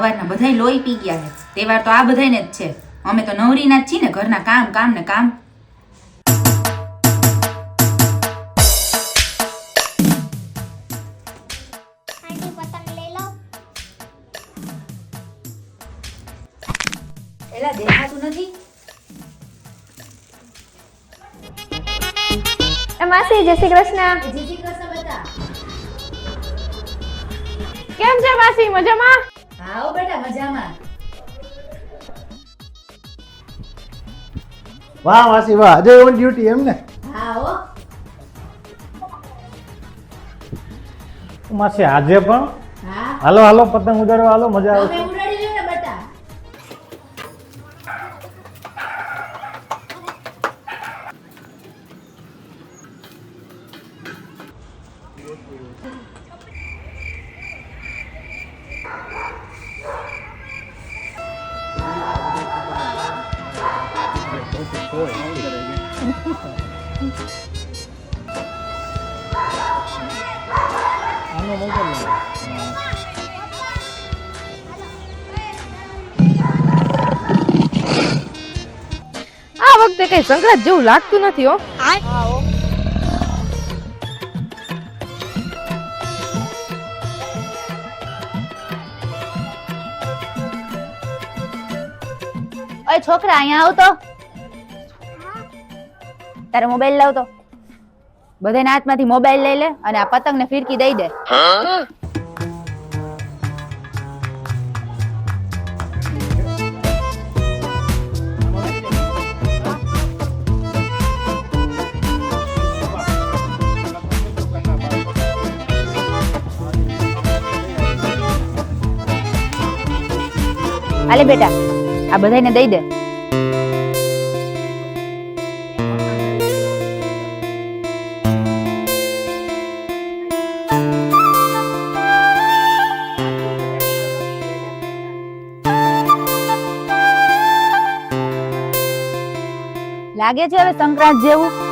હવારના બધાય લોહી પી ગયા છે. તહેવાર તો આ બધાયને જ છે. અમે તો નવરીના જ છીએ ને, ઘરના કામ કામ ને કામ. આંટી પતંગ લઈ લો. એલા દેખાતું નથી. એ માસી જય શ્રી કૃષ્ણ. જય શ્રી કૃષ્ણ બેટા. કેમ છે માસી, મજામાં? હા હો બેટા, મજામાં. વાહ માસી વાહ, આજે ઓન ડ્યુટી એમ ને? હા હો. માસી આજે પણ? હા. હાલો હાલો પતંગ ઉડાડવા હાલો, મજા તમે આવશે. ઉડાડી લ્યો ને બેટા. આ વખતે કઈ સંક્રાંત જેવું લાગતું નથી હો. ઓય છોકરા, અહીંયા આવ તો. તારે મોબાઈલ લાવ તો. બધાના હાથમાંથી મોબાઈલ લઈ લે અને આ પતંગને ફિરકી દઈ દે. હાલે બેટા, આ બધાને દઈ દે. લાગે છે હવે સંક્રાંત જેવું?